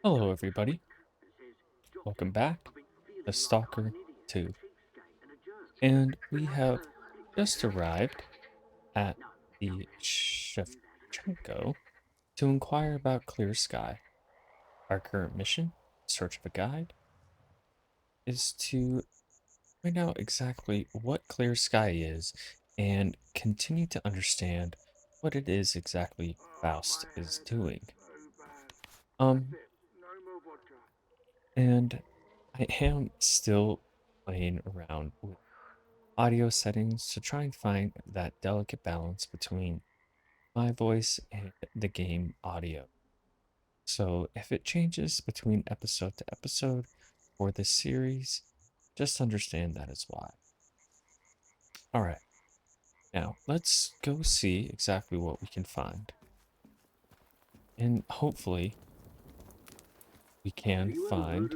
Hello, everybody. Welcome back to Stalker 2. And we have just arrived at the Shevchenko to inquire about Clear Sky. Our current mission, in search of a guide, is to find out exactly what Clear Sky is and continue to understand what it is exactly Faust is doing. Um, and I am still playing around with audio settings to try and find that delicate balance between my voice and the game audio. So if it changes between episode to episode or the series, just understand that is why. All right, now let's go see exactly what we can find. And hopefully we can find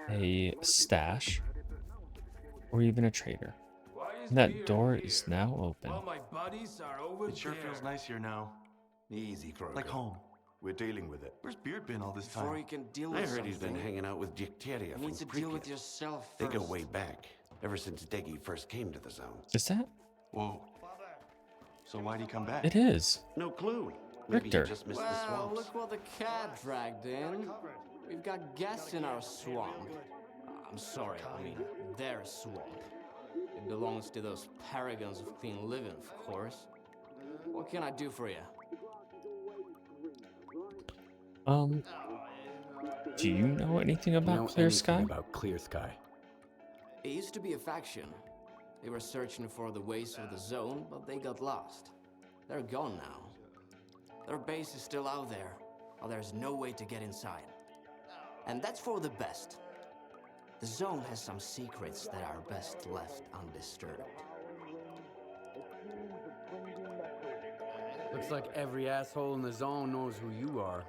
a stash or even a trader. Why is And that Beard door is here? now open. All my buddies are over It sure there. feels nice here now. Easy, Kroger. Like home. We're dealing with it. Where's Beard been all this time? Before you can deal I with heard he's been something, hanging out with Dicteria you from need to deal with Pripyat. yourself They first. go way back, ever since Deggy first came to the zone. Is that? Whoa. So why'd he come back? It is. No clue. Maybe Richter. he just missed the Well, swamps. look what the cat dragged in. We've got guests in our swamp. I'm sorry, I mean their swamp. It belongs to those paragons of clean living, of course. What can I do for you? Do you know anything about Clear Sky? About Clear Sky. It used to be a faction. They were searching for the ways of the zone, but they got lost. They're gone now. Their base is still out there, but there's no way to get inside. And that's for the best. The zone has some secrets that are best left undisturbed. Looks like every asshole in the zone knows who you are.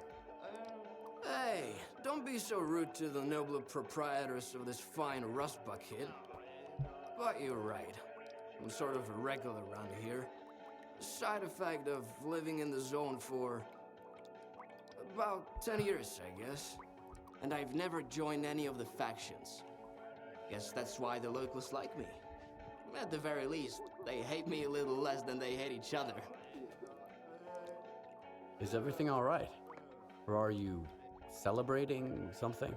Hey, don't be so rude to the noble proprietors of this fine rust bucket. But you're right. I'm sort of a regular around here. A side effect of living in the zone for about 10 years, I guess. And I've never joined any of the factions. Guess that's why the locals like me. At the very least, they hate me a little less than they hate each other. Is everything all right? Or are you celebrating something?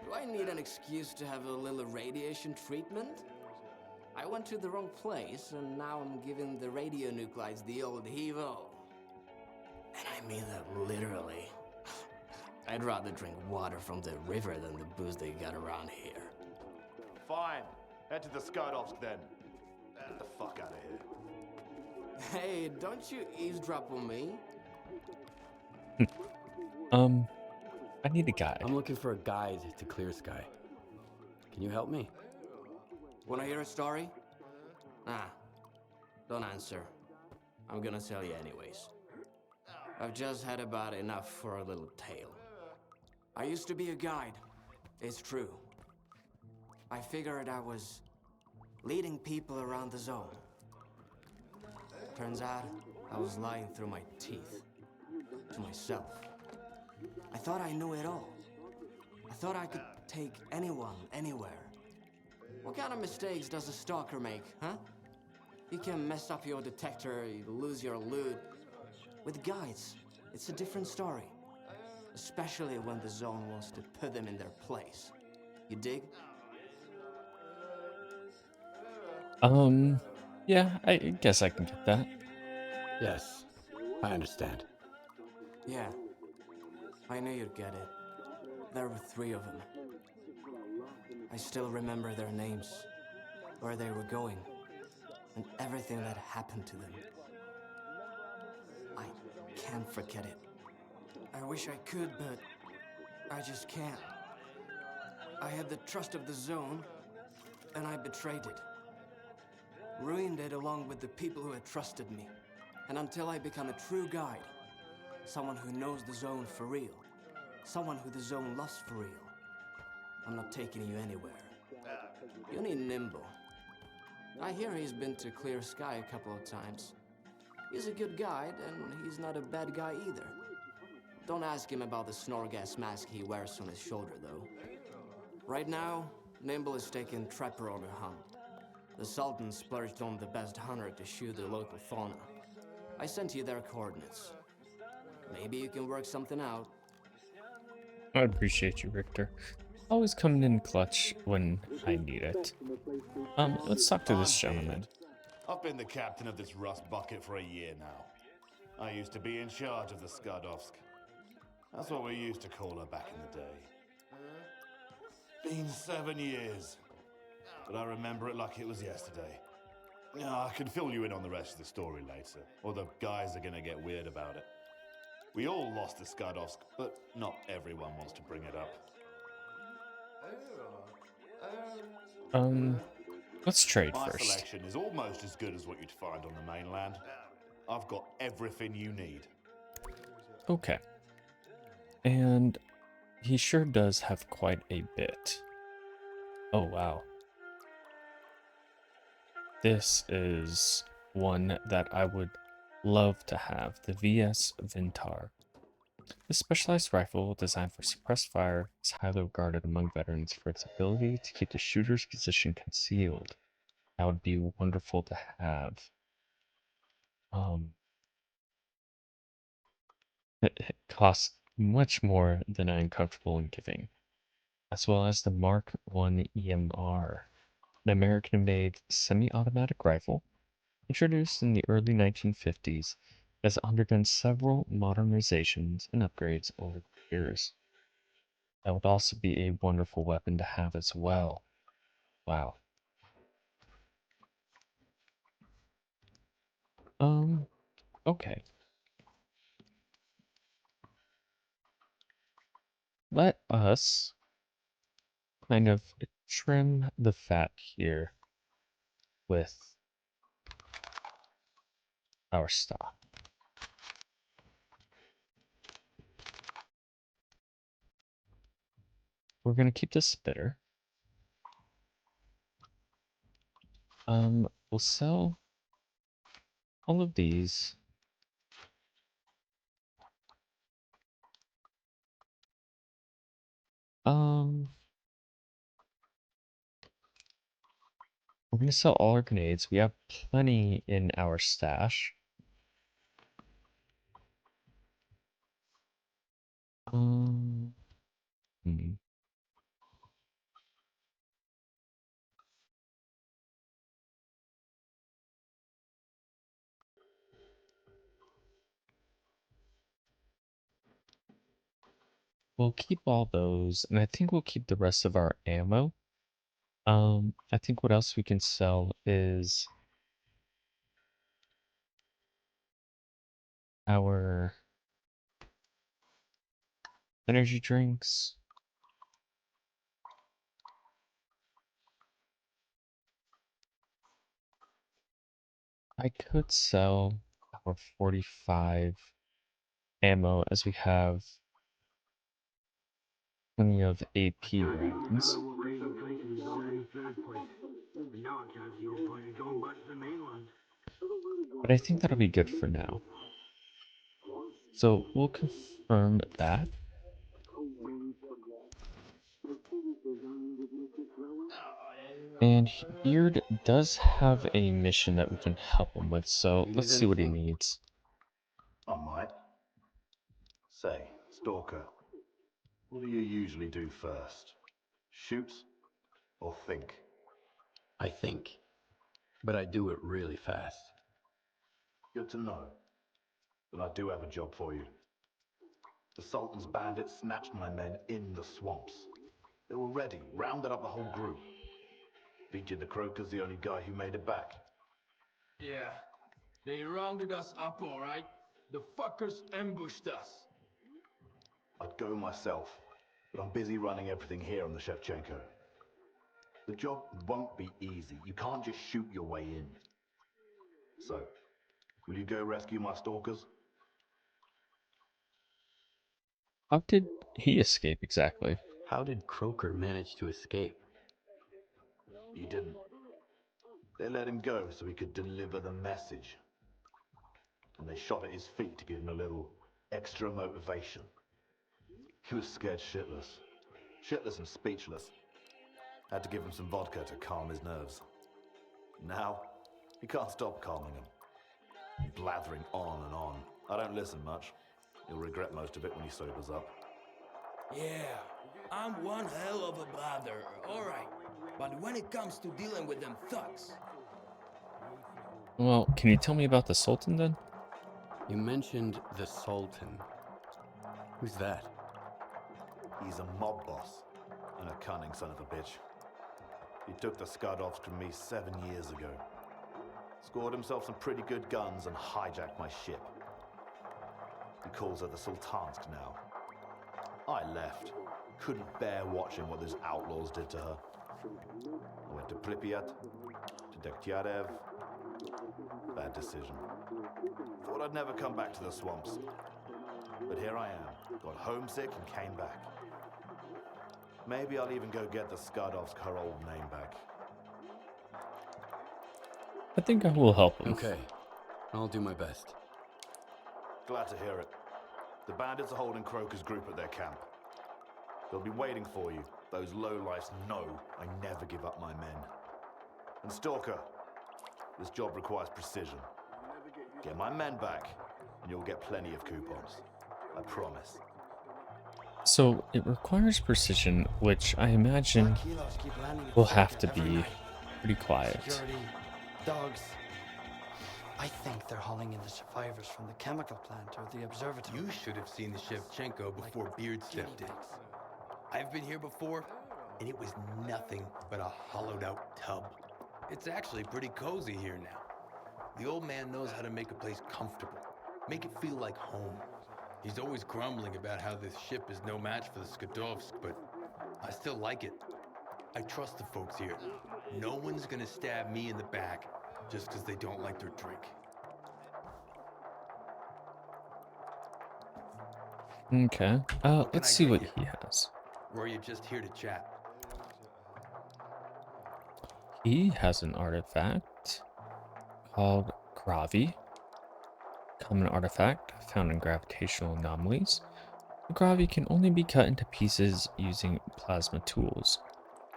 Do I need an excuse to have a little radiation treatment? I went to the wrong place, and now I'm giving the radionuclides the old heave-o. And I mean that literally. I'd rather drink water from the river than the booze they got around here. Fine. Head to the Skydovsk then. Get the fuck out of here. Hey, don't you eavesdrop on me? I need a guide. I'm looking for a guide to Clear Sky. Can you help me? Wanna hear a story? Nah, don't answer. I'm gonna tell you anyways. I've just had about enough for a little tale. I used to be a guide. It's true. I figured I was leading people around the zone. Turns out, I was lying through my teeth. To myself. I thought I knew it all. I thought I could take anyone, anywhere. What kind of mistakes does a stalker make, huh? You can mess up your detector, you lose your loot. With guides, it's a different story. Especially when the zone wants to put them in their place. You dig? Yeah, I guess I can get that. Yes, I understand. Yeah. I knew you'd get it. There were 3 of them. I still remember their names, where they were going, and everything that happened to them. I can't forget it. I wish I could, but I just can't. I had the trust of the zone, and I betrayed it. Ruined it along with the people who had trusted me. And until I become a true guide, someone who knows the zone for real, someone who the zone loves for real, I'm not taking you anywhere. You need Nimble. I hear he's been to Clear Sky a couple of times. He's a good guide, and he's not a bad guy either. Don't ask him about the Snorgas mask he wears on his shoulder, though. Right now, Nimble is taking Trapper on a hunt. The Sultan splurged on the best hunter to shoot the local fauna. I sent you their coordinates. Maybe you can work something out. I appreciate you, Richter. Always coming in clutch when I need it. Let's talk to this I'm gentleman. Beard. I've been the captain of this rust bucket for a year now. I used to be in charge of the Skadovsk. That's what we used to call her back in the day. Been 7 years, but I remember it like it was yesterday. I can fill you in on the rest of the story later, or the guys are gonna get weird about it. We all lost the Skadovsk, but not everyone wants to bring it up. Let's trade My first. selection is almost as good as what you'd find on the mainland. I've got everything you need. Okay. And he sure does have quite a bit. Oh, wow. This is one that I would love to have, the VS Vintar. This specialized rifle, designed for suppressed fire, is highly regarded among veterans for its ability to keep the shooter's position concealed. That would be wonderful to have. Um, it costs much more than I am comfortable in giving, as well as the Mark I EMR, an American-made semi-automatic rifle introduced in the early 1950s. It has undergone several modernizations and upgrades over the years. That would also be a wonderful weapon to have as well. Wow. Okay. Let us kind of trim the fat here with our stock. We're gonna keep this spitter. We'll sell all of these. Um, we're gonna sell all our grenades. We have plenty in our stash. Um, hmm. We'll keep all those, and I think we'll keep the rest of our ammo. I think what else we can sell is our energy drinks. I could sell our 45 ammo as we have plenty of AP rounds. But I think that'll be good for now. So we'll confirm that. And Beard does have a mission that we can help him with, so let's see what he needs. I might. Say, Stalker, what do you usually do first? Shoot or think? I think, but I do it really fast. Good to know. But I do have a job for you. The Sultan's bandits snatched my men in the swamps. They were ready, rounded up the whole group. Featured the Croker's the only guy who made it back. Yeah, they rounded us up, all right. The fuckers ambushed us. I'd go myself, but I'm busy running everything here on the Shevchenko. The job won't be easy. You can't just shoot your way in. So, will you go rescue my stalkers? How did he escape exactly? How did Croker manage to escape? He didn't. They let him go so he could deliver the message. And they shot at his feet to give him a little extra motivation. He was scared shitless. Shitless and speechless. Had to give him some vodka to calm his nerves. Now, he can't stop calming him. Blathering on and on. I don't listen much. He'll regret most of it when he sobers up. Yeah, I'm one hell of a blather, alright. But when it comes to dealing with them thugs, Well, can you tell me about the Sultan then? You mentioned the Sultan. Who's that? He's a mob boss. And a cunning son of a bitch. He took the Skadovsk from me 7 years ago. Scored himself some pretty good guns and hijacked my ship. He calls her the Sultansk now. I left. Couldn't bear watching what those outlaws did to her. I went to Pripyat, to S.T.A.L.K.E.R. Bad decision. Thought I'd never come back to the swamps. But here I am. Got homesick and came back. Maybe I'll even go get the Skadovsk her old name back. I think I will help him. Okay, I'll do my best. Glad to hear it. The bandits are holding Croker's group at their camp. They'll be waiting for you. Those lowlifes know I never give up my men. And Stalker, this job requires precision. Get my men back, and you'll get plenty of coupons. I promise. So it requires precision, which I imagine Kilos keep landing at will the have ship to every be night. pretty quiet. Security, dogs. I think they're hauling in the survivors from the chemical plant or the observatory. You should have seen the Shevchenko before Beard stepped in. Guinea pigs. I've been here before, and it was nothing but a hollowed out tub. It's actually pretty cozy here now. The old man knows how to make a place comfortable, make it feel like home. He's always grumbling about how this ship is no match for the Skadovsk, but I still like it. I trust the folks here. No one's gonna stab me in the back just because they don't like their drink. Okay. What can Let's I see get what you? he has. Or are you just here to chat? He has an artifact called Gravi. Common artifact found in gravitational anomalies. The Gravi can only be cut into pieces using plasma tools.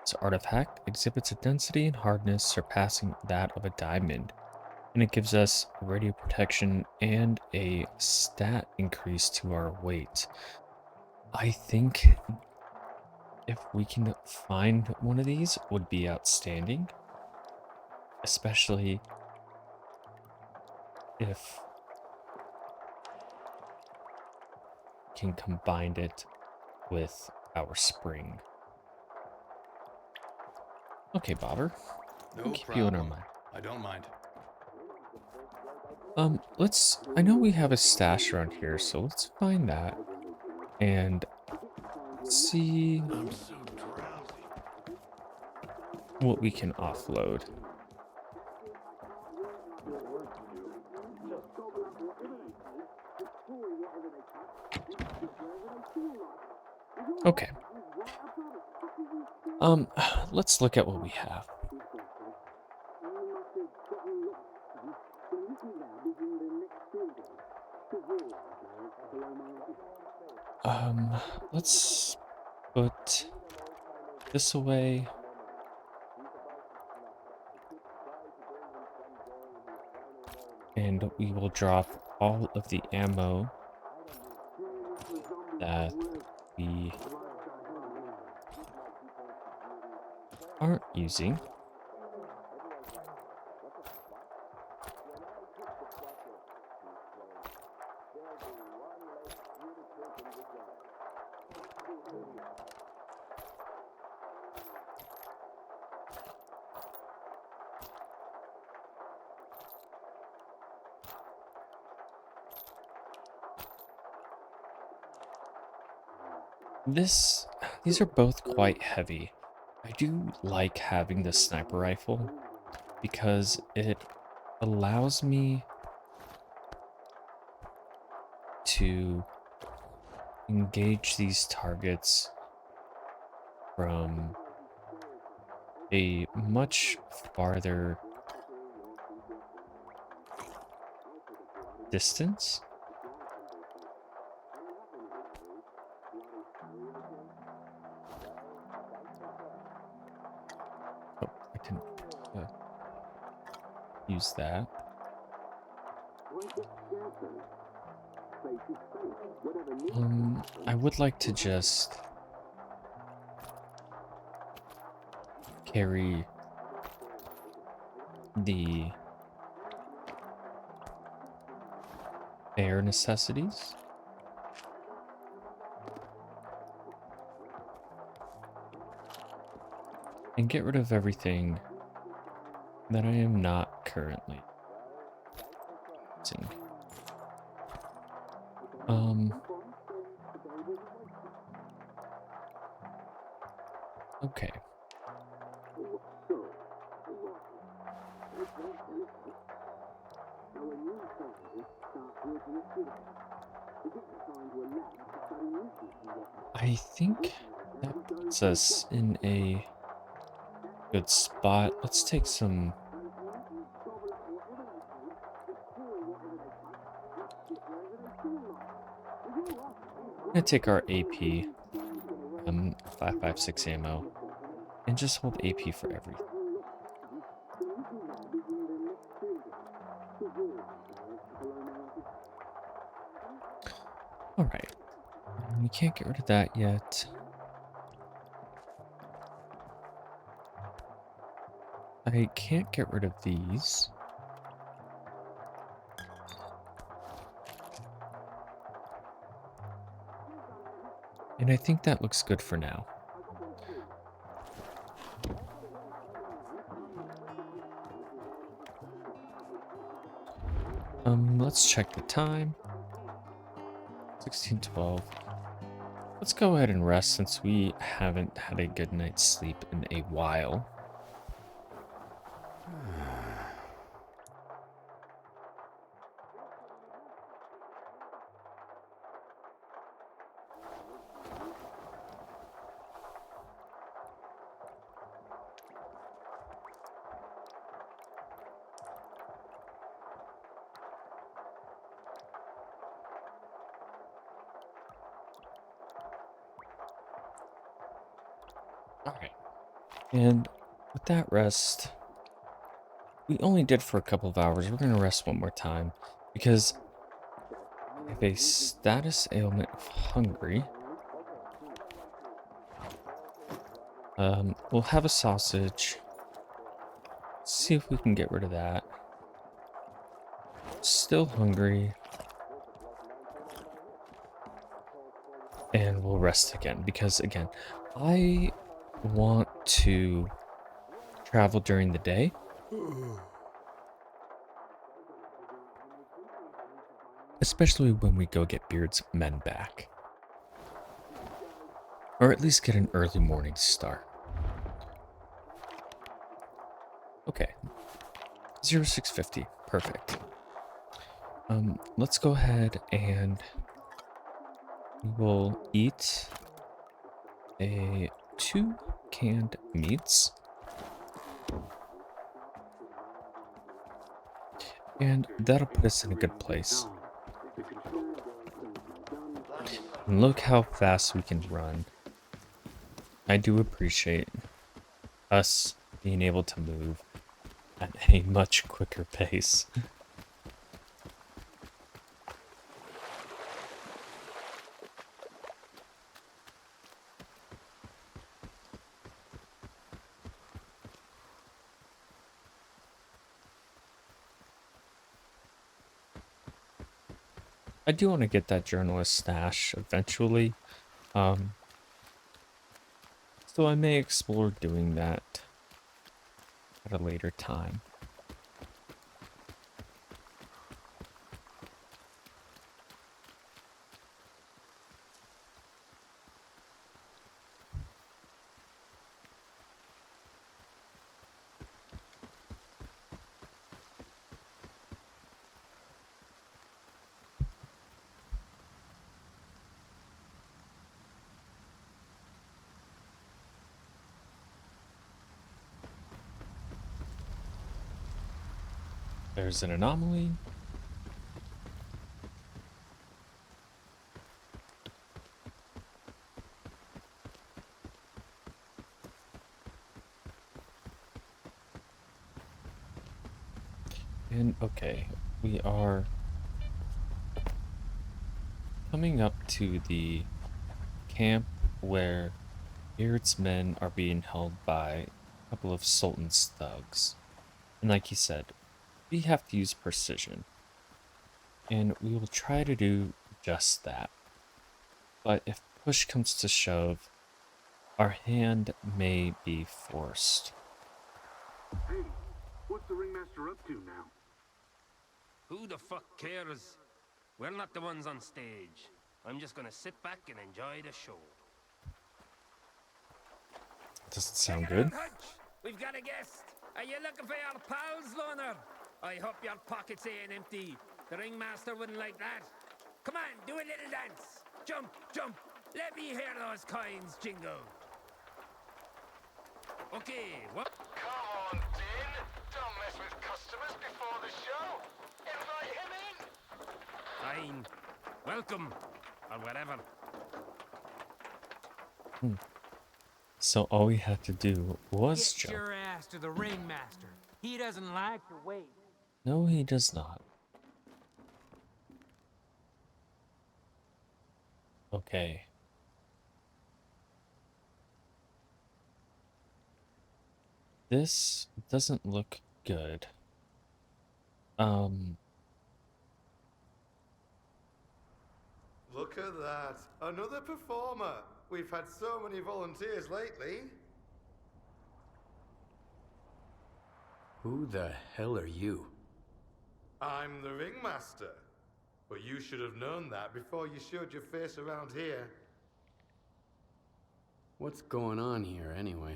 This artifact exhibits a density and hardness surpassing that of a diamond, and it gives us radio protection and a stat increase to our weight. I think if we can find one of these would be outstanding, especially if we can combine it with our spring. Okay, Bobber. No We'll keep you in our problem. mind. I don't mind. I know we have a stash around here, so let's find that and see I'm so drowsy. what we can offload. Okay. Let's look at what we have. Let's put this away. And we will drop all of the ammo that we aren't using. These are both quite heavy. I do like having the sniper rifle because it allows me to engage these targets from a much farther distance. didn't use that. I would like to just carry the bare necessities. And get rid of everything that I am not currently using. Okay. I think that puts us in a good spot. Let's take some. I'm gonna take our AP, 5.56 ammo, and just hold AP for everything. All right. We can't get rid of that yet. I can't get rid of these. And I think that looks good for now. Let's check the time. 16:12. Let's go ahead and rest since we haven't had a good night's sleep in a while. All right. And with that rest, we only did for a couple of hours. We're going to rest one more time because I have a status ailment of hungry. We'll have a sausage. See if we can get rid of that. Still hungry. And we'll rest again because, again, I want to travel during the day. Especially when we go get Beard's men back. Or at least get an early morning start. Okay. 0650. Perfect. Let's go ahead and we will eat 2 canned meats. And that'll put us in a good place. And look how fast we can run. I do appreciate us being able to move at a much quicker pace. I do want to get that journalist stash eventually. So I may explore doing that at a later time. There's an anomaly. And okay, we are coming up to the camp where Beard's men are being held by a couple of Sultan's thugs. And like he said, we have to use precision. And we will try to do just that. But if push comes to shove, our hand may be forced. Hey, what's the ringmaster up to now? Who the fuck cares? We're not the ones on stage. I'm just gonna sit back and enjoy the show. Doesn't sound Check it good. out, Hutch. We've got a guest. Are you looking for your pals, Loner? I hope your pockets ain't empty. The ringmaster wouldn't like that. Come on, do a little dance. Jump, jump. Let me hear those coins jingle. Okay, what? Come on, Din. Don't mess with customers before the show. Invite him in. Fine. Welcome. Or whatever. So all we had to do was Get jump. your ass to the ringmaster. He doesn't like to wait. No, he does not. Okay. This doesn't look good. Look at that. Another performer. We've had so many volunteers lately. Who the hell are you? I'm the ringmaster. But you should have known that before you showed your face around here. What's going on here anyway?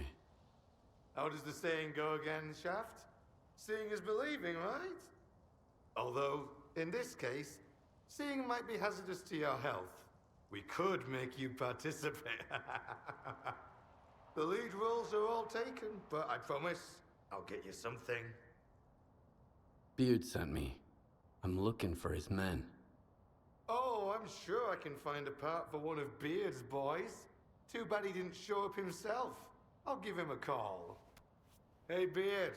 How does the saying go again, Shaft? Seeing is believing, right? Although, in this case, seeing might be hazardous to your health. We could make you participate. The lead roles are all taken, but I promise I'll get you something. Beard sent me. I'm looking for his men. Oh, I'm sure I can find a part for one of Beard's boys. Too bad he didn't show up himself. I'll give him a call. Hey, Beard,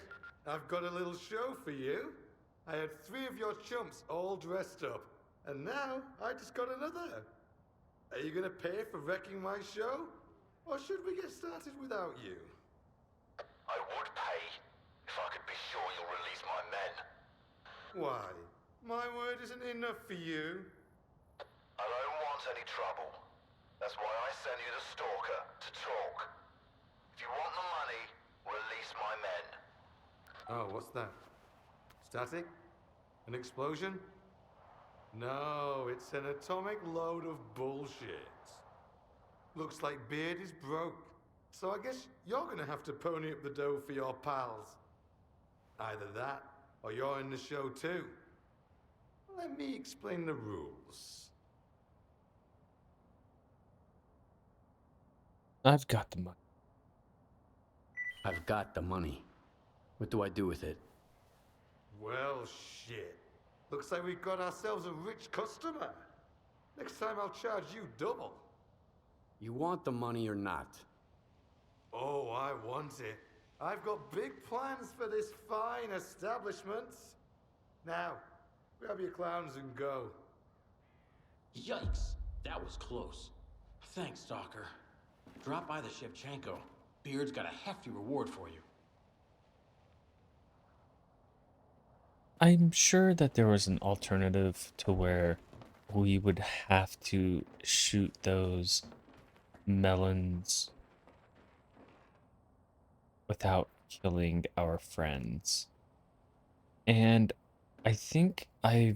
I've got a little show for you. I had 3 of your chumps all dressed up, and now I just got another. Are you gonna pay for wrecking my show? Or should we get started without you? I would pay if I could be sure you'll release my men. Why? My word isn't enough for you. I don't want any trouble. That's why I sent you the stalker to talk. If you want the money, release my men. Oh, what's that? Static? An explosion? No, it's an atomic load of bullshit. Looks like Beard is broke, so I guess you're gonna have to pony up the dough for your pals. Either that, or you're in the show too. Let me explain the rules. I've got the money. I've got the money. What do I do with it? Well, shit. Looks like we've got ourselves a rich customer. Next time I'll charge you double. You want the money or not? Oh, I want it. I've got big plans for this fine establishment. Now, grab your clowns and go. Yikes, that was close. Thanks, Stalker. Drop by the Shevchenko. Beard's got a hefty reward for you. I'm sure that there was an alternative to where we would have to shoot those melons without killing our friends. And I think I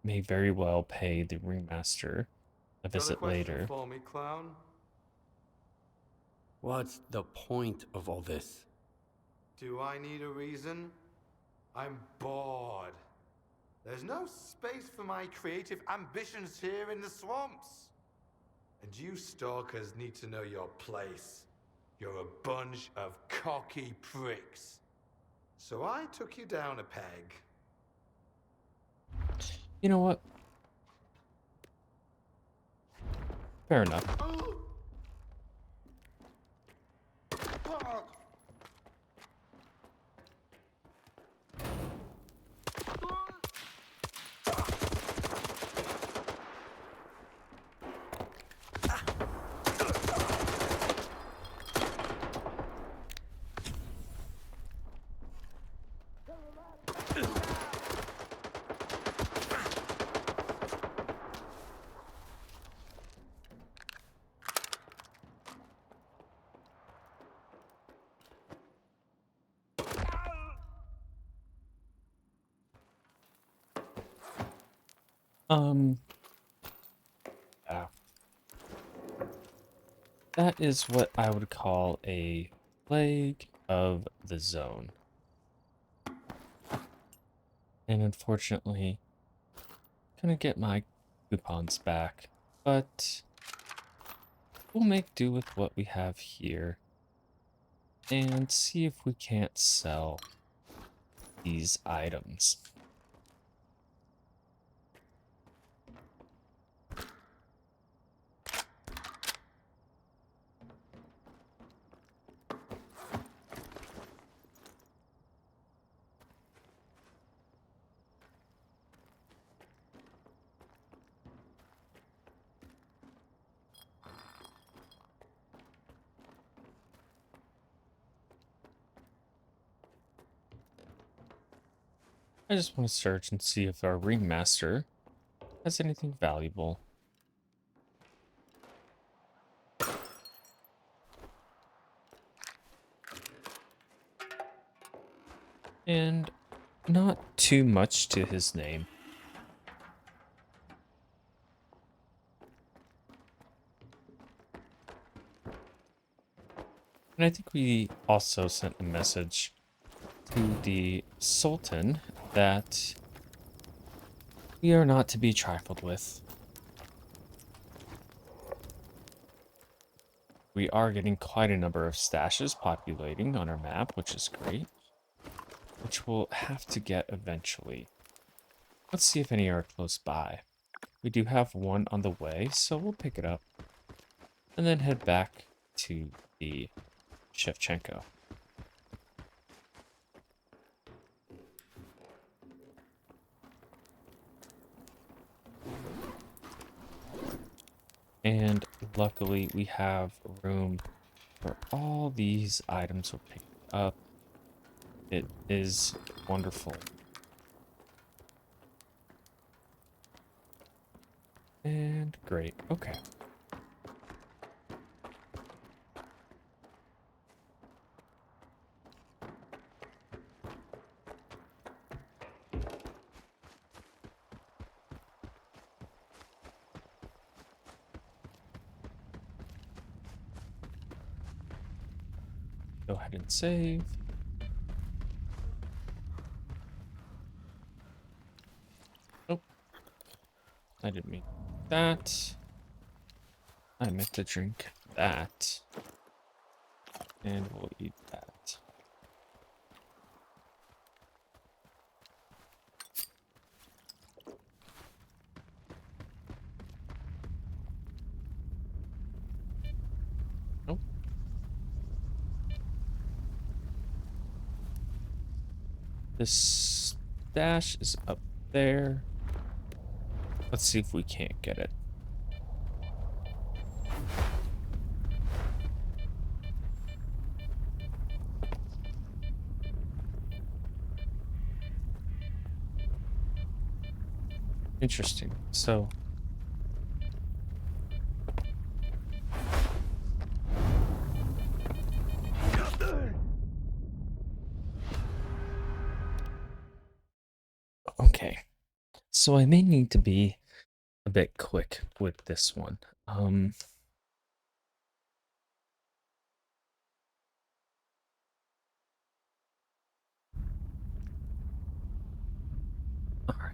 may very well pay the ringmaster a Got a visit question later. for me, clown? What's the point of all this? Do I need a reason? I'm bored. There's no space for my creative ambitions here in the swamps. And you stalkers need to know your place. You're a bunch of cocky pricks. So I took you down a peg. You know what? Fair enough. Yeah. That is what I would call a plague of the zone. And unfortunately, gonna get my coupons back, but we'll make do with what we have here and see if we can't sell these items. I just want to search and see if our ringmaster has anything valuable. And not too much to his name. And I think we also sent a message to the Sultan that we are not to be trifled with. We are getting quite a number of stashes populating on our map, which is great. Which we'll have to get eventually. Let's see if any are close by. We do have one on the way, so we'll pick it up. And then head back to the Shevchenko. And luckily we have room for all these items we're picking up. It is wonderful. And great, okay. Go ahead and save. Oh, I didn't mean that. I meant to drink that. And we'll eat that. Nope. This stash is up there. Let's see if we can't get it. Interesting. So okay. So I may need to be a bit quick with this one. All right.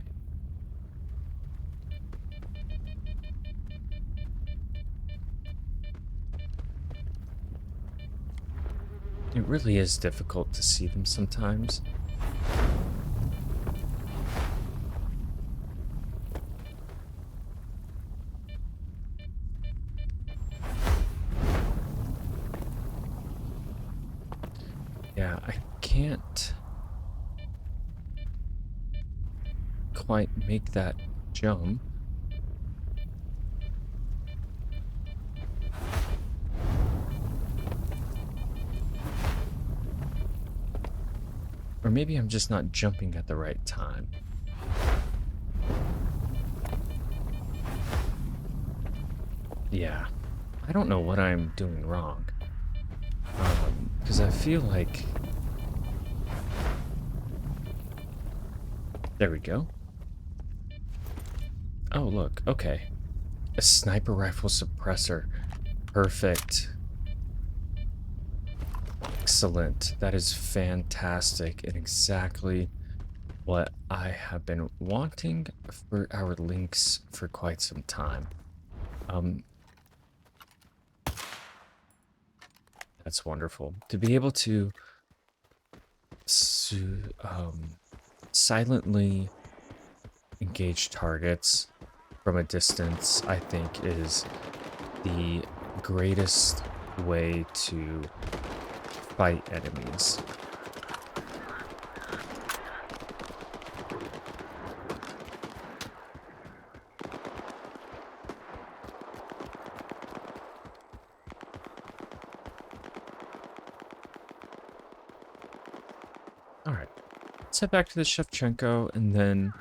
It really is difficult to see them sometimes. Yeah, I can't quite make that jump. Or maybe I'm just not jumping at the right time. Yeah, I don't know what I'm doing wrong. Because I feel like... There we go. Oh, look. Okay. A sniper rifle suppressor. Perfect. Excellent. That is fantastic and exactly what I have been wanting for our links for quite some time. That's wonderful. To be able to silently engage targets from a distance, I think, is the greatest way to fight enemies. All right, let's head back to the Shevchenko, and then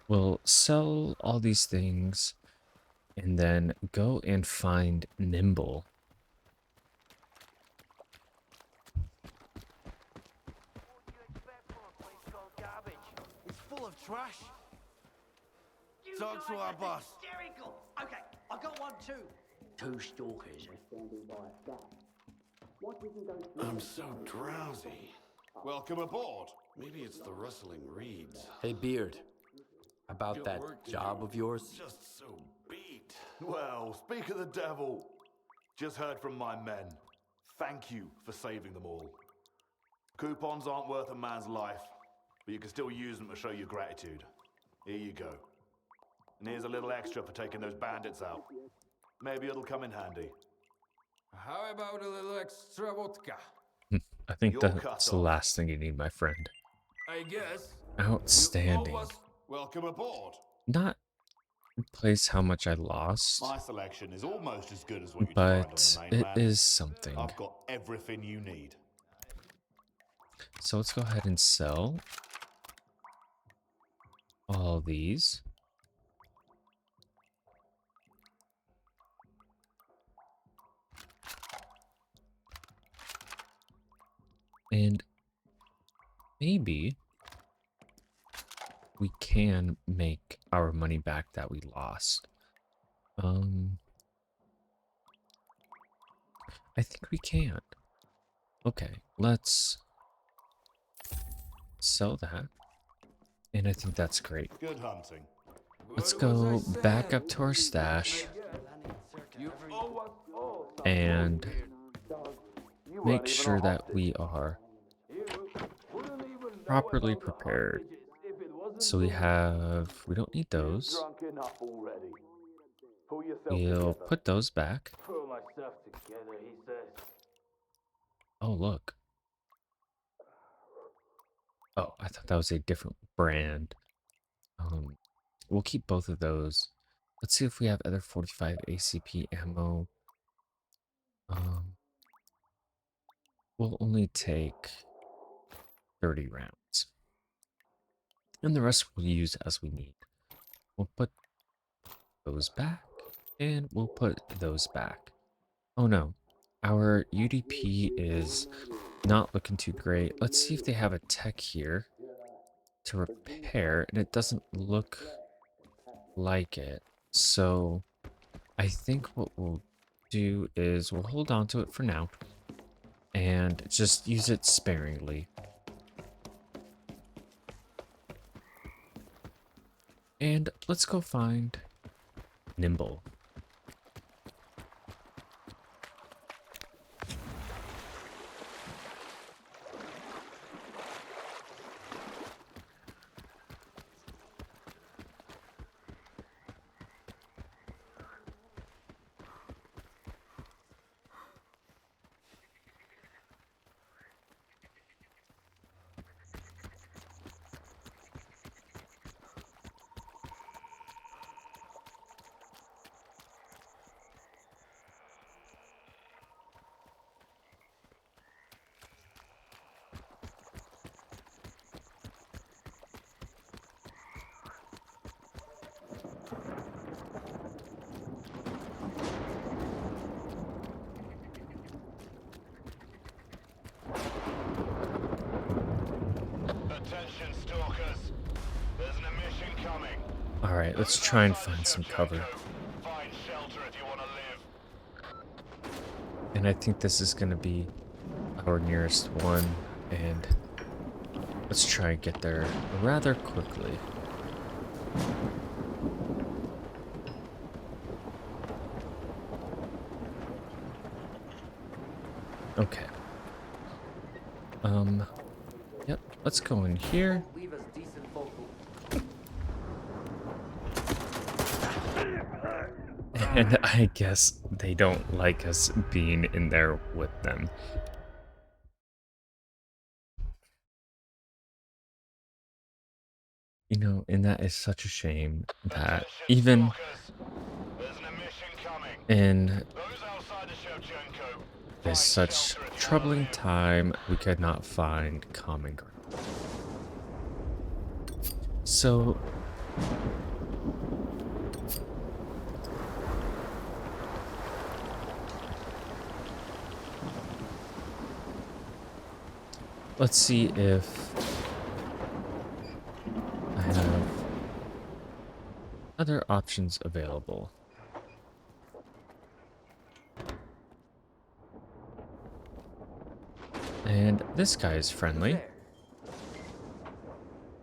we'll sell all these things, and then go and find Nimble. It's full of trash. Talk to our boss. Hysterical. Okay, I got one too. 2 stalkers. I'm so drowsy. Welcome aboard. Maybe it's the rustling reeds. Hey, Beard. About Got that work to job do. of yours? Just so beat. Well, speak of the devil. Just heard from my men. Thank you for saving them all. Coupons aren't worth a man's life, but you can still use them to show your gratitude. Here you go. And here's a little extra for taking those bandits out. Maybe it'll come in handy. How about a little extra vodka? I think You're that's cut the off. last thing you need, my friend. I guess. Outstanding. Welcome aboard. Not replace how much I lost, My selection is almost as good as what you'd but find on the it mainland. is something. I've got everything you need. So let's go ahead and sell all these. And maybe we can make our money back that we lost. I think we can. Okay, let's sell that. And I think that's great. Good hunting. Let's go back up to our stash and make sure that we are properly prepared. So we don't need those. We'll put those back. Oh, look. Oh, I thought that was a different brand. We'll keep both of those. Let's see if we have other 45 ACP ammo. We'll only take 30 rounds. And the rest we'll use as we need. We'll put those back, and we'll put those back. Oh no, our UDP is not looking too great. Let's see if they have a tech here to repair, and it doesn't look like it. So I think what we'll do is we'll hold on to it for now and just use it sparingly. And let's go find Nimble. Alright, let's try and find some cover. Find shelter if you want to live. And I think this is going to be our nearest one. And let's try and get there rather quickly. Okay. Yep, let's go in here. Leave us decent folk. And I guess they don't like us being in there with them. You know, and that is such a shame that even in this such troubling time, we could not find common ground. So, let's see if I have other options available. And this guy is friendly.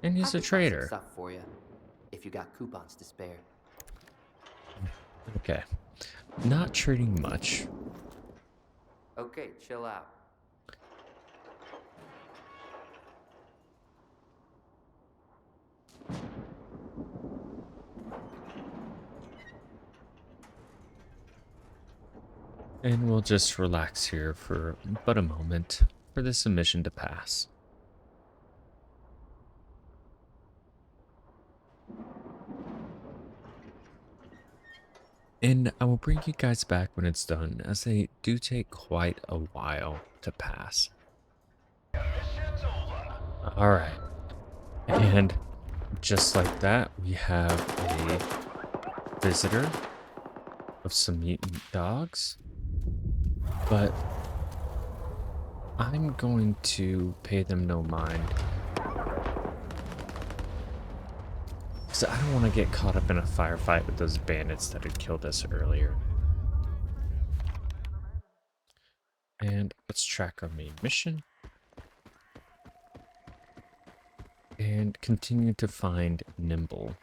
And he's a trader. Stuff for you, if you got coupons to spare. Okay. Not trading much. Okay, chill out. And we'll just relax here for but a moment for this mission to pass. And I will bring you guys back when it's done, as they do take quite a while to pass. Alright. And just like that, we have a visitor of some mutant dogs. But I'm going to pay them no mind. Because I don't want to get caught up in a firefight with those bandits that had killed us earlier. And let's track our main mission. And continue to find Nimble.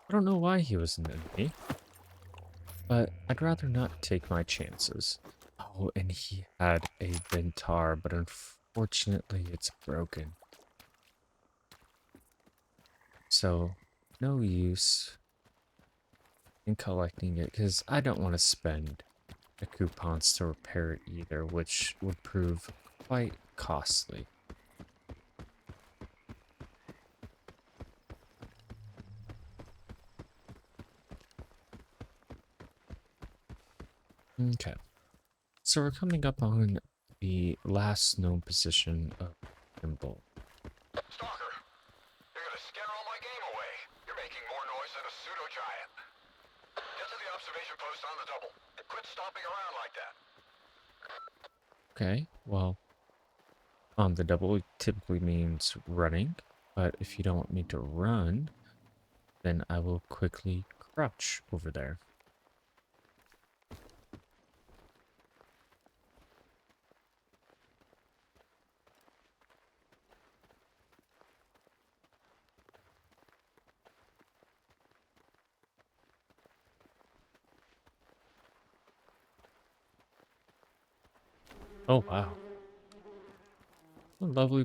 I don't know why he was an enemy, but I'd rather not take my chances. Oh, and he had a Ventar, but unfortunately it's broken. So, no use in collecting it, because I don't want to spend the coupons to repair it either, which would prove quite costly. Okay, so we're coming up on the last known position of Nimble. Stalker, you're gonna scare all my game away. You're making more noise than a pseudo-giant. Get to the observation post on the double. And quit stomping around like that. Okay, well, on the double typically means running, but if you don't want me to run, then I will quickly crouch over there. Oh, wow. What a lovely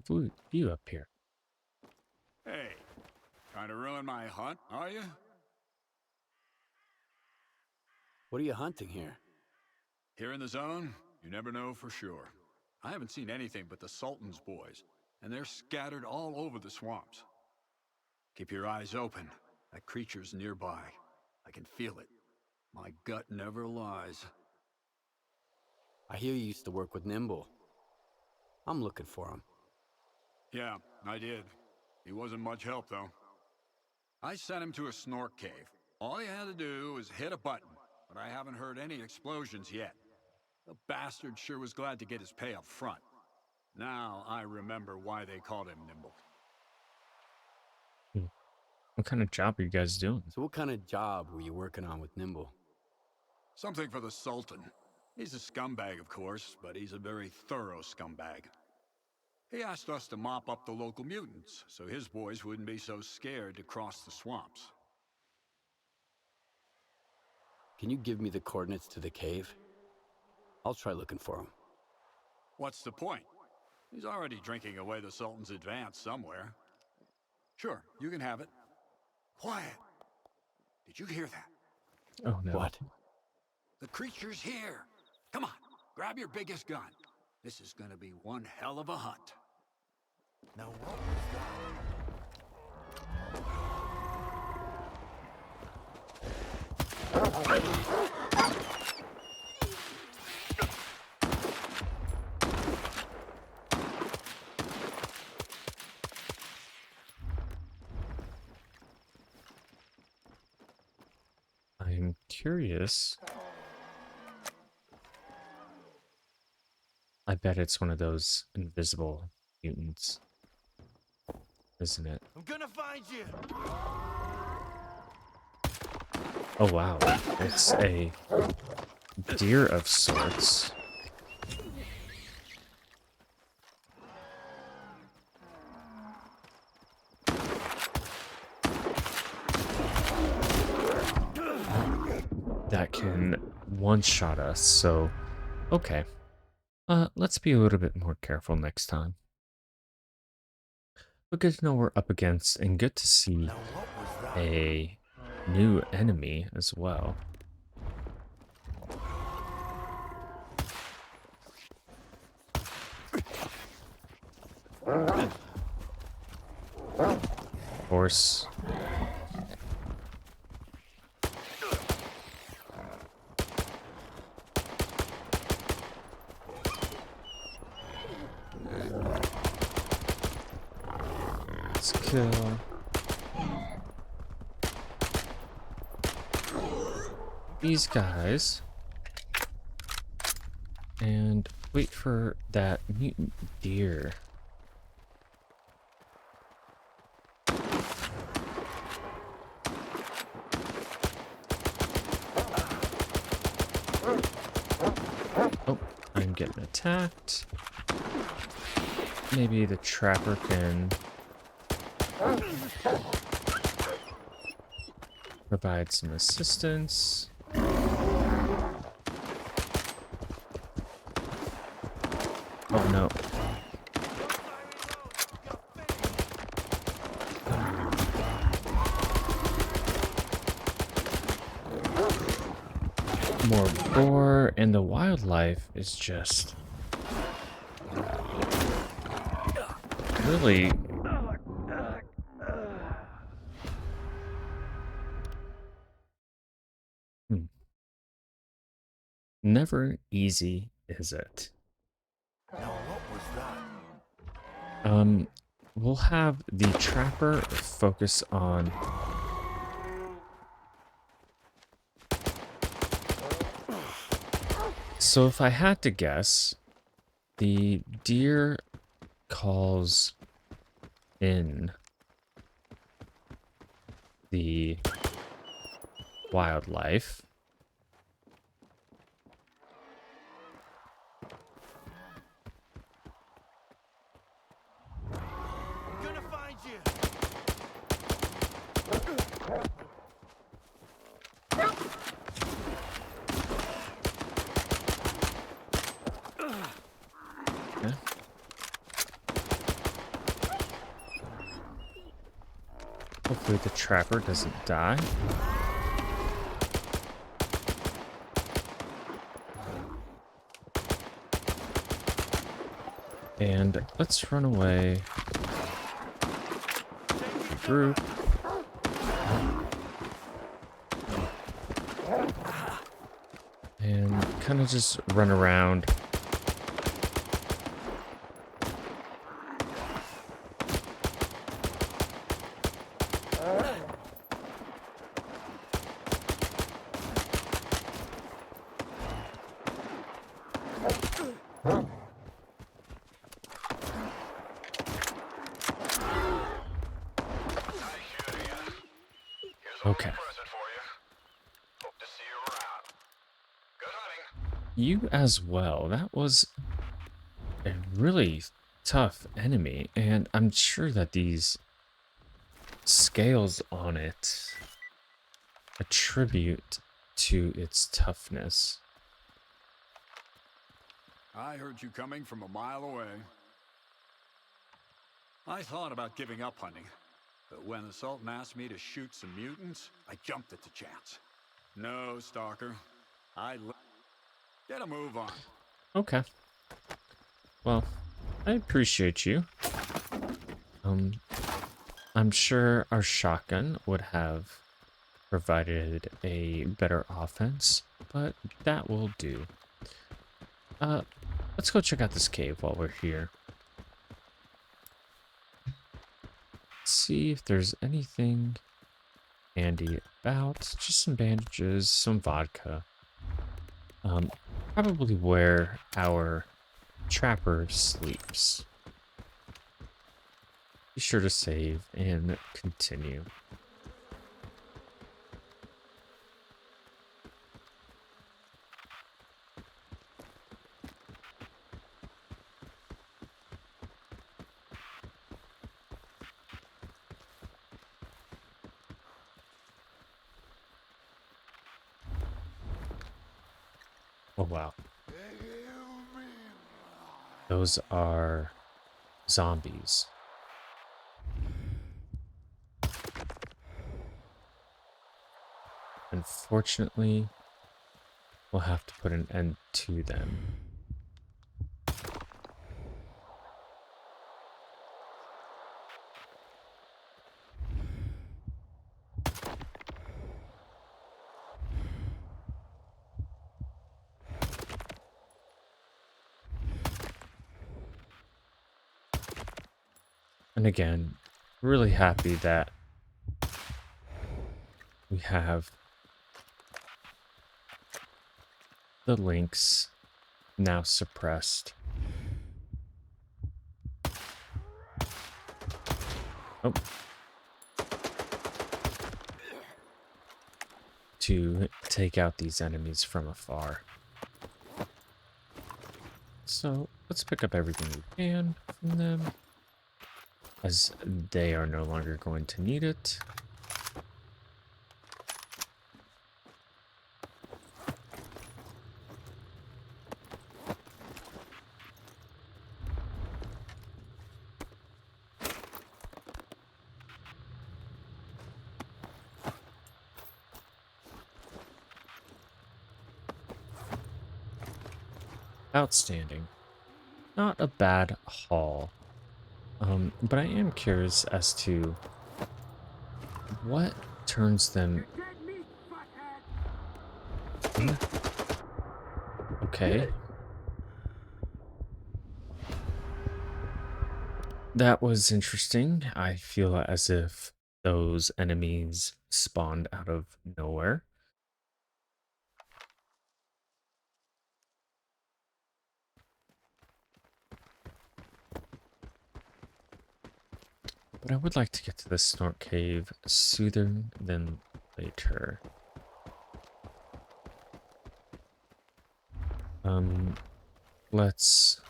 view up here. Hey, trying to ruin my hunt, are you? What are you hunting here? Here in the zone, You never know for sure. I haven't seen anything but the Sultan's boys, and they're scattered all over the swamps. Keep your eyes open. That creature's nearby. I can feel it. My gut never lies. I hear you used to work with Nimble. I'm looking for him. Yeah, I did. He wasn't much help, though. I sent him to a snork cave. All he had to do was hit a button, but I haven't heard any explosions yet. The bastard sure was glad to get his pay up front. Now I remember why they called him Nimble. What kind of job are you guys doing? So what kind of job were you working on with Nimble? Something for the Sultan. He's a scumbag, of course, but he's a very thorough scumbag. He asked us to mop up the local mutants, so his boys wouldn't be so scared to cross the swamps. Can you give me the coordinates to the cave? I'll try looking for him. What's the point? He's already drinking away the Sultan's advance somewhere. Sure, you can have it. Quiet! Did you hear that? Oh no. What? The creature's here! Come on, grab your biggest gun. This is gonna be one hell of a hunt. Now what was that? I'm curious. I bet it's one of those invisible mutants, isn't it? I'm gonna find you. Oh wow, it's a deer of sorts. That can one-shot us, so okay. Let's be a little bit more careful next time. But good to know we're up against, and good to see a new enemy as well. Of course. Let's kill these guys and wait for that mutant deer. Oh, I'm getting attacked. Maybe the trapper can provide some assistance. Oh no. More boar, and the wildlife is just really never easy, is it? Now what was that? We'll have the trapper focus on so if I had to guess, the deer calls in the wildlife. I'm gonna find you. Okay. Hopefully the trapper doesn't die. And let's run away. Group. And kind of just run around. Okay. You as well. That was a really tough enemy, and I'm sure that these scales on it attribute to its toughness. I heard you coming from a mile away. I thought about giving up hunting, but when the Sultan asked me to shoot some mutants, I jumped at the chance. No, Stalker. Get a move on. Okay. Well, I appreciate you. I'm sure our shotgun would have provided a better offense, but that will do. Let's go check out this cave while we're here. See if there's anything handy about. Just some bandages, some vodka. Probably where our trapper sleeps. Be sure to save and continue. Oh, wow. Those are zombies. Unfortunately, we'll have to put an end to them. And again, really happy that we have the links now suppressed. Oh. To take out these enemies from afar. So let's pick up everything we can from them, as they are no longer going to need it. Outstanding. Not a bad haul. But I am curious as to what turns them... Okay. That was interesting. I feel as if those enemies spawned out of nowhere. But I would like to get to the Snort Cave sooner than later. Let's...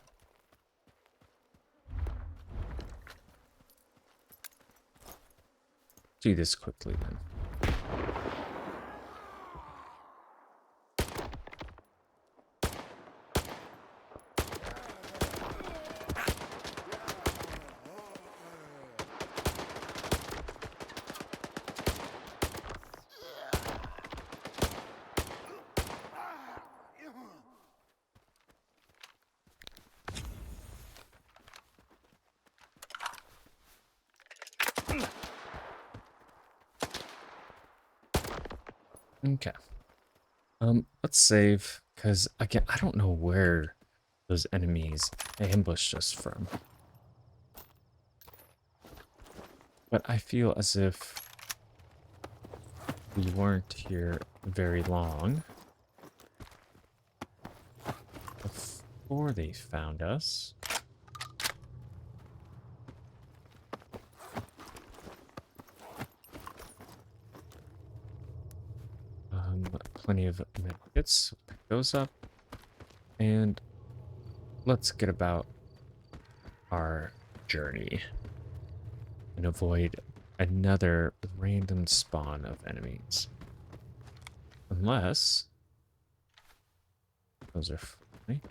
do this quickly then. Okay. Let's save, because again, I don't know where those enemies ambushed us from. But I feel as if we weren't here very long before they found us. Plenty of medkits. Pick those up. And let's get about our journey and avoid another random spawn of enemies. Unless those are funny.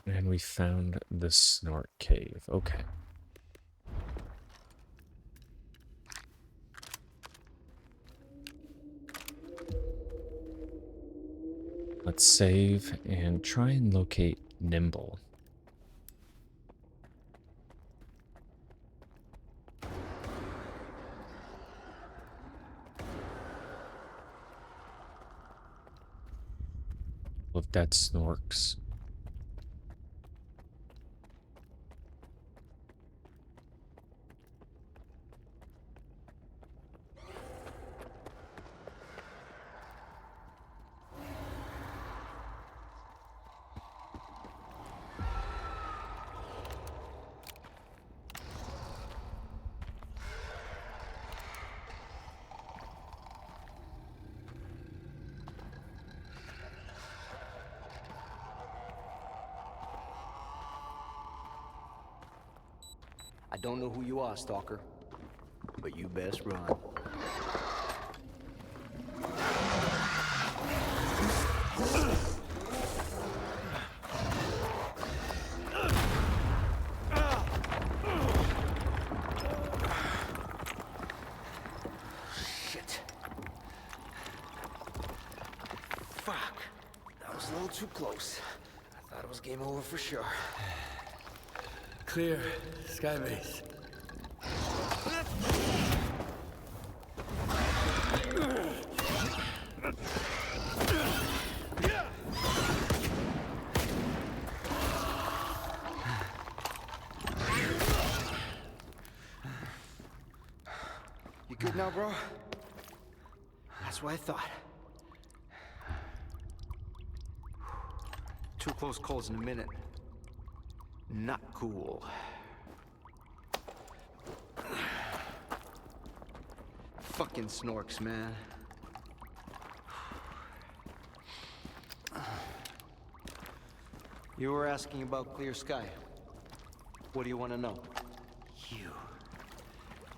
And we found the Snort Cave. Okay. Let's save and try and locate Nimble. Of dead snorks. I don't know who you are, Stalker, but you best run. Shit. Fuck. That was a little too close. I thought it was game over for sure. Clear. Skybase. You good now, bro? That's what I thought. Two close calls in a minute. Not cool. Fucking snorks, man. You were asking about clear sky. What do you want to know? You.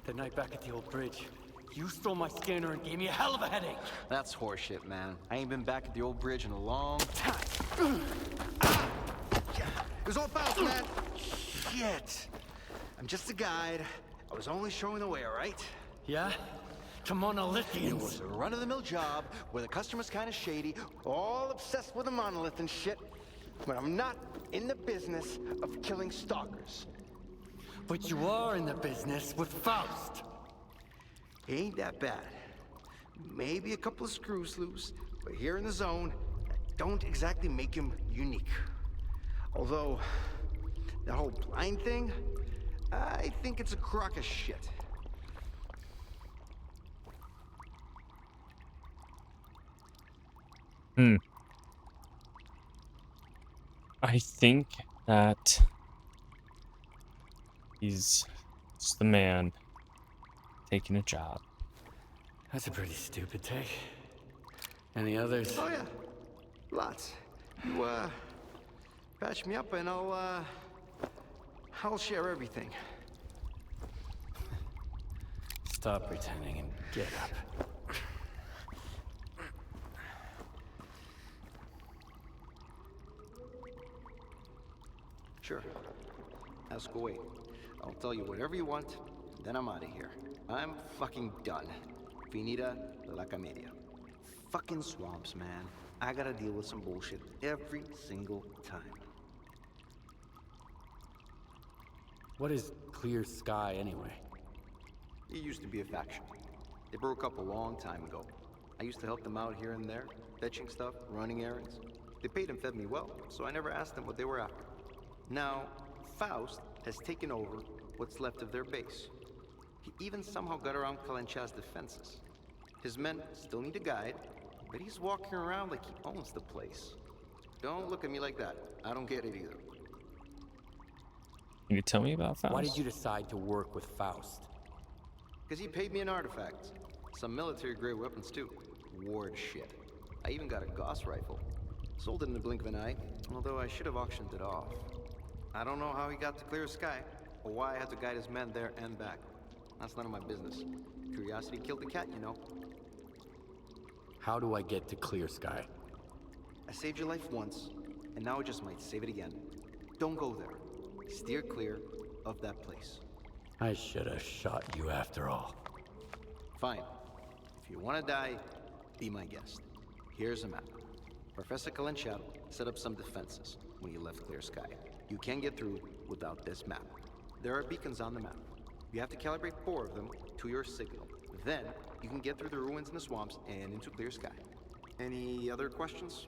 The night back at the old bridge. You stole my scanner and gave me a hell of a headache. That's horseshit, man. I ain't been back at the old bridge in a long time. It was all bounce, man. Shit. I'm just a guide. I was only showing the way, all right? Yeah? To monolithians. It was a run-of-the-mill job where the customer's kind of shady, all obsessed with a monolith and shit. But I'm not in the business of killing stalkers. But you are in the business with Faust. He ain't that bad. Maybe a couple of screws loose, but here in the zone, that don't exactly make him unique. Although, that whole blind thing, I think it's a crock of shit. I think that he's just the man taking a job. That's a pretty stupid take. Any others? Oh yeah, lots. You patch me up and I'll share everything. Stop pretending and get up. Sure. Ask away. I'll tell you whatever you want, then I'm out of here. I'm fucking done. Finita la comedia. Fucking swamps, man. I gotta deal with some bullshit every single time. What is Clear Sky anyway? It used to be a faction. They broke up a long time ago. I used to help them out here and there, fetching stuff, running errands. They paid and fed me well, so I never asked them what they were after. Now, Faust has taken over what's left of their base. He even somehow got around Kalencha's defenses. His men still need a guide, but he's walking around like he owns the place. Don't look at me like that. I don't get it either. Can you tell me about Faust? Why did you decide to work with Faust? Because he paid me in artifacts. Some military-grade weapons, too. Ward shit. I even got a Gauss rifle. Sold it in the blink of an eye, although I should have auctioned it off. I don't know how he got to Clear Sky, or why I had to guide his men there and back. That's none of my business. Curiosity killed the cat, you know. How do I get to Clear Sky? I saved your life once, and now I just might save it again. Don't go there. Steer clear of that place. I should have shot you after all. Fine. If you want to die, be my guest. Here's a map. Professor Kalencha set up some defenses when he left Clear Sky. You can't get through without this map. There are beacons on the map. You have to calibrate 4 of them to your signal. Then, you can get through the ruins in the swamps and into Clear Sky. Any other questions?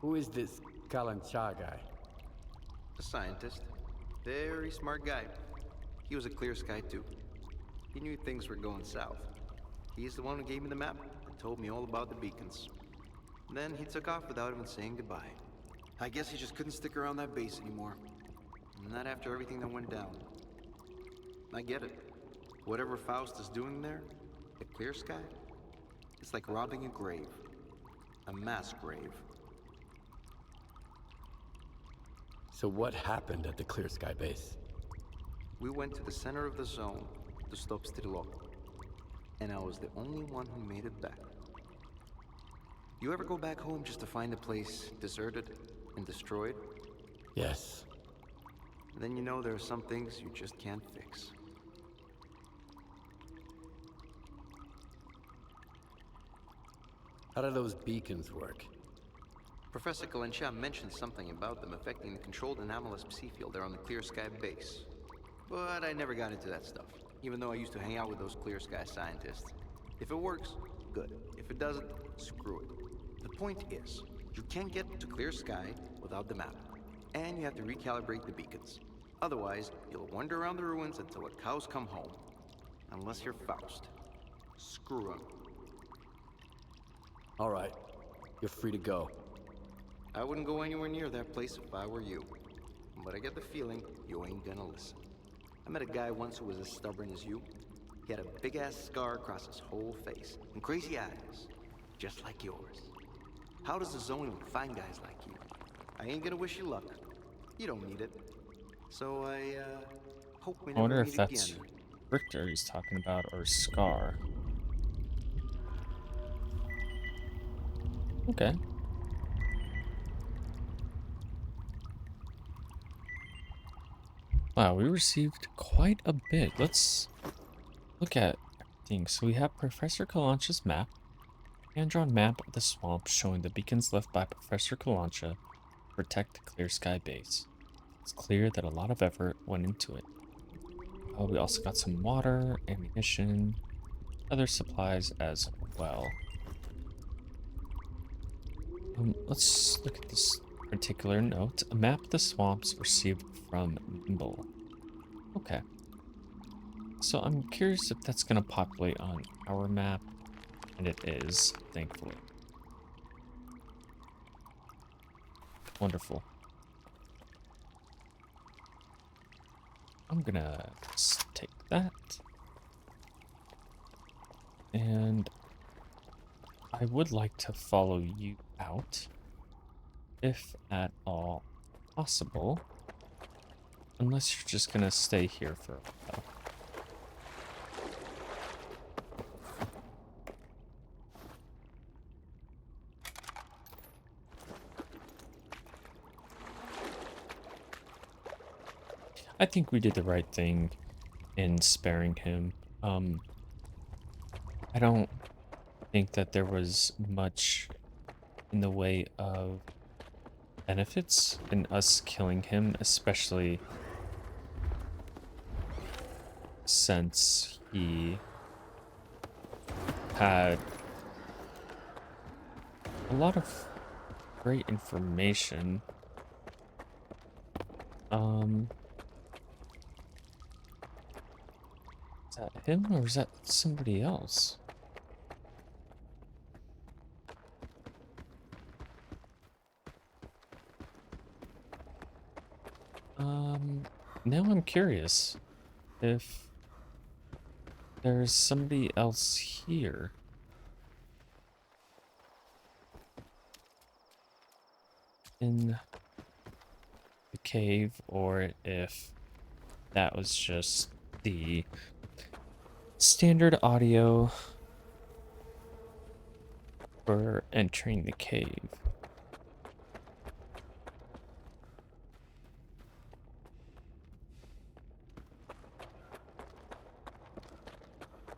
Who is this Kalancha guy? A scientist. Very smart guy. He was a Clear Sky too. He knew things were going south. He's the one who gave me the map and told me all about the beacons. Then he took off without even saying goodbye. I guess he just couldn't stick around that base anymore. Not after everything that went down. I get it. Whatever Faust is doing there, at Clear Sky, it's like robbing a grave. A mass grave. So what happened at the Clear Sky base? We went to the center of the zone to stop S.T.A.L.K.E.R. And I was the only one who made it back. You ever go back home just to find the place deserted and destroyed? Yes. Then you know there are some things you just can't fix. How do those beacons work? Professor Kalencha mentioned something about them affecting the controlled anomalous psi field there on the Clear Sky base. But I never got into that stuff, even though I used to hang out with those Clear Sky scientists. If it works, good. If it doesn't, screw it. The point is, you can't get to Clear Sky without the map, and you have to recalibrate the beacons. Otherwise, you'll wander around the ruins until the cows come home. Unless you're Faust. Screw 'em. All right. You're free to go. I wouldn't go anywhere near that place if I were you. But I get the feeling you ain't gonna listen. I met a guy once who was as stubborn as you. He had a big-ass scar across his whole face, and crazy eyes, just like yours. How does the zone even find guys like you? I ain't gonna wish you luck. You don't need it. So I, hope we I never wonder meet if that's again. Richter he's talking about, or Scar. Okay. Wow, we received quite a bit. Let's look at everything. So we have Professor Kalancha's map. Hand-drawn map of the swamp showing the beacons left by Professor Kalancha to protect the Clear Sky base. It's clear that a lot of effort went into it. We also got some water, ammunition, other supplies as well. Let's look at this particular note. A map of the swamps received from Nimble. Okay. So I'm curious if that's going to populate on our map. And it is, thankfully. Wonderful. I'm gonna just take that. And I would like to follow you out, if at all possible. Unless you're just gonna stay here for a while. I think we did the right thing in sparing him. I don't think that there was much in the way of benefits in us killing him, especially since he had a lot of great information. Is that him or is that somebody else? Now I'm curious if there's somebody else here. In the cave, or if that was just the standard audio for entering the cave.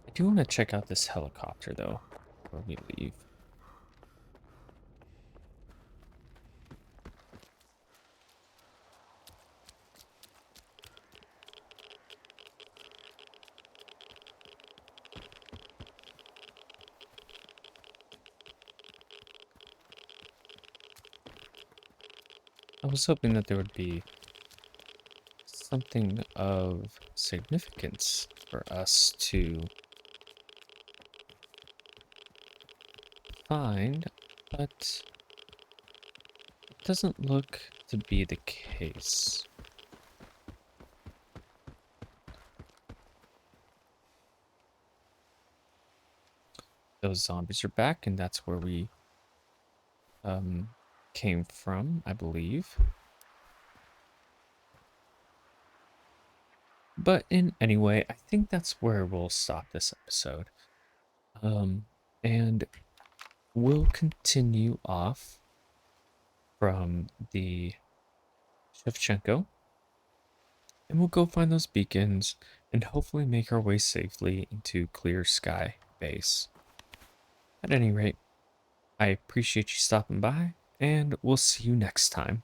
I do want to check out this helicopter though before we leave. I was hoping that there would be something of significance for us to find, but it doesn't look to be the case. Those zombies are back, and that's where we came from, I believe. But in any way, I think that's where we'll stop this episode. And we'll continue off from the Shevchenko, and we'll go find those beacons and hopefully make our way safely into Clear Sky Base. At any rate, I appreciate you stopping by, and we'll see you next time.